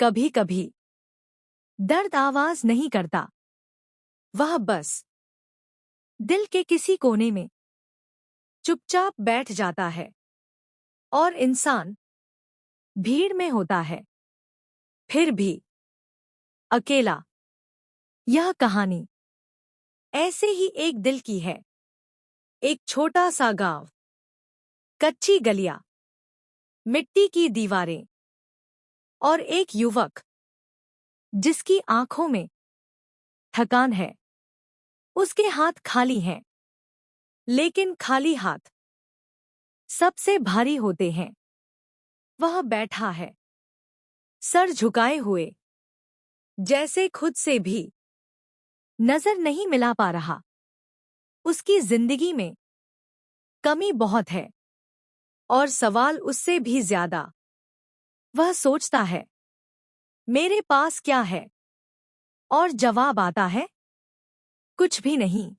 कभी कभी दर्द आवाज नहीं करता, वह बस दिल के किसी कोने में चुपचाप बैठ जाता है। और इंसान भीड़ में होता है, फिर भी अकेला। यह कहानी ऐसे ही एक दिल की है। एक छोटा सा गांव, कच्ची गलियां, मिट्टी की दीवारें और एक युवक जिसकी आंखों में थकान है। उसके हाथ खाली हैं, लेकिन खाली हाथ सबसे भारी होते हैं। वह बैठा है, सर झुकाए हुए, जैसे खुद से भी नजर नहीं मिला पा रहा। उसकी जिंदगी में कमी बहुत है और सवाल उससे भी ज्यादा। वह सोचता है, मेरे पास क्या है? और जवाब आता है, कुछ भी नहीं।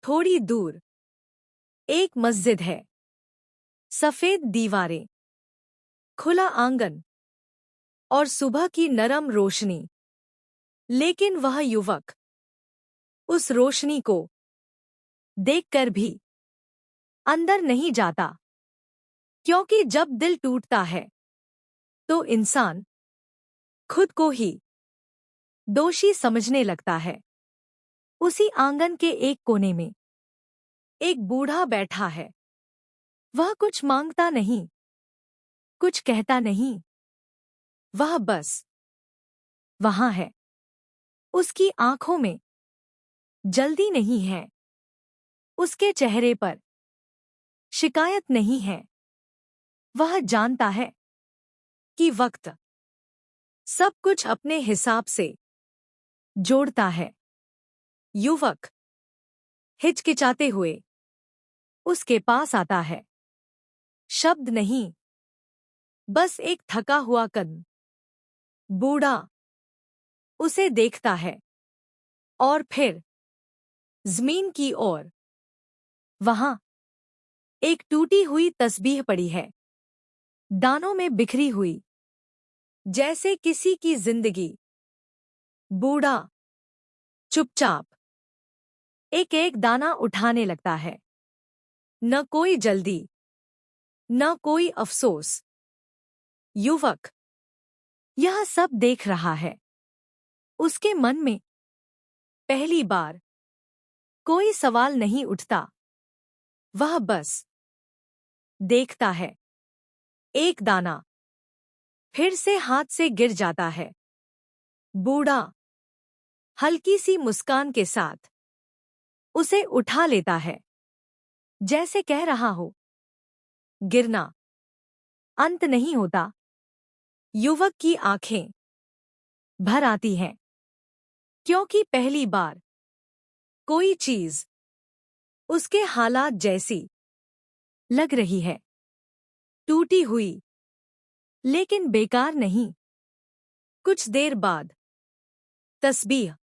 थोड़ी दूर एक मस्जिद है, सफेद दीवारें, खुला आंगन और सुबह की नरम रोशनी। लेकिन वह युवक उस रोशनी को देखकर भी अंदर नहीं जाता, क्योंकि जब दिल टूटता है तो इंसान खुद को ही दोषी समझने लगता है। उसी आंगन के एक कोने में एक बूढ़ा बैठा है। वह कुछ मांगता नहीं, कुछ कहता नहीं, वह बस वहां है। उसकी आंखों में जल्दी नहीं है, उसके चेहरे पर शिकायत नहीं है। वह जानता है कि वक्त सब कुछ अपने हिसाब से जोड़ता है। युवक हिचकिचाते हुए उसके पास आता है। शब्द नहीं, बस एक थका हुआ कदम। बूढ़ा उसे देखता है और फिर जमीन की ओर। वहां एक टूटी हुई तस्बीह पड़ी है, दानों में बिखरी हुई, जैसे किसी की जिंदगी। बूढ़ा चुपचाप एक एक दाना उठाने लगता है। न कोई जल्दी, न कोई अफसोस। युवक यह सब देख रहा है। उसके मन में पहली बार कोई सवाल नहीं उठता। वह बस देखता है। एक दाना फिर से हाथ से गिर जाता है। बूढ़ा हल्की सी मुस्कान के साथ उसे उठा लेता है, जैसे कह रहा हो, गिरना अंत नहीं होता। युवक की आंखें भर आती हैं, क्योंकि पहली बार कोई चीज उसके हालात जैसी लग रही है। टूटी हुई, लेकिन बेकार नहीं। कुछ देर बाद तस्बीह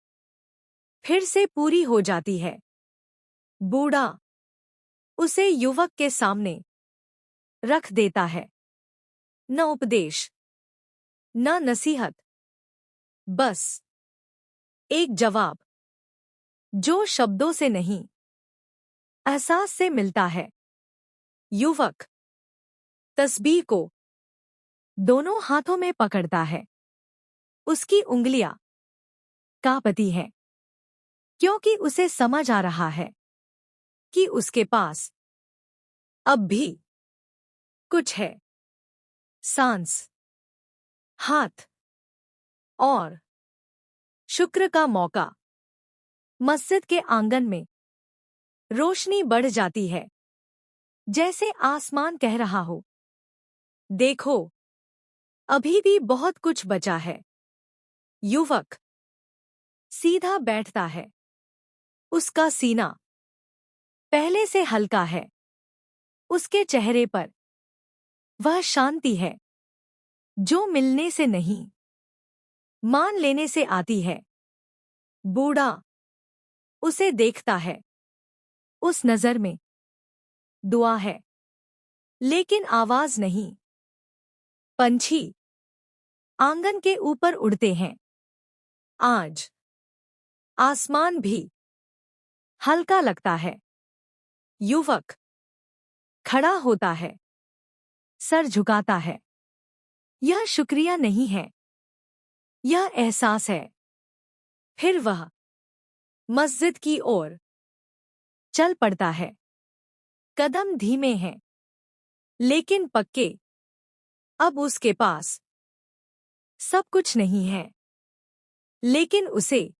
फिर से पूरी हो जाती है। बूढ़ा उसे युवक के सामने रख देता है। न उपदेश, न नसीहत, बस एक जवाब जो शब्दों से नहीं, एहसास से मिलता है। युवक तस्बीह को दोनों हाथों में पकड़ता है। उसकी उंगलियां कांपती हैं, क्योंकि उसे समझ आ रहा है कि उसके पास अब भी कुछ है। सांस, हाथ और शुक्र का मौका। मस्जिद के आंगन में रोशनी बढ़ जाती है, जैसे आसमान कह रहा हो, देखो, अभी भी बहुत कुछ बचा है। युवक सीधा बैठता है। उसका सीना पहले से हल्का है। उसके चेहरे पर वह शांति है जो मिलने से नहीं, मान लेने से आती है। बूढ़ा उसे देखता है। उस नजर में दुआ है, लेकिन आवाज नहीं। पंछी आंगन के ऊपर उड़ते हैं। आज आसमान भी हल्का लगता है। युवक खड़ा होता है, सर झुकाता है। यह शुक्रिया नहीं है, यह एहसास है। फिर वह मस्जिद की ओर चल पड़ता है। कदम धीमे हैं, लेकिन पक्के। अब उसके पास सब कुछ नहीं है, लेकिन उसे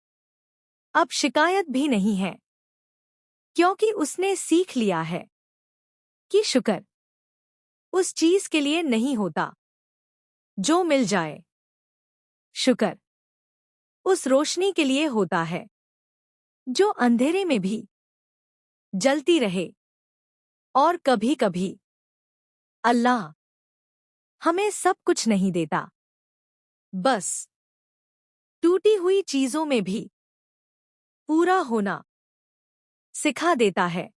अब शिकायत भी नहीं है, क्योंकि उसने सीख लिया है कि शुक्र उस चीज के लिए नहीं होता जो मिल जाए। शुक्र उस रोशनी के लिए होता है जो अंधेरे में भी जलती रहे। और कभी-कभी अल्लाह हमें सब कुछ नहीं देता, बस टूटी हुई चीजों में भी पूरा होना सिखा देता है।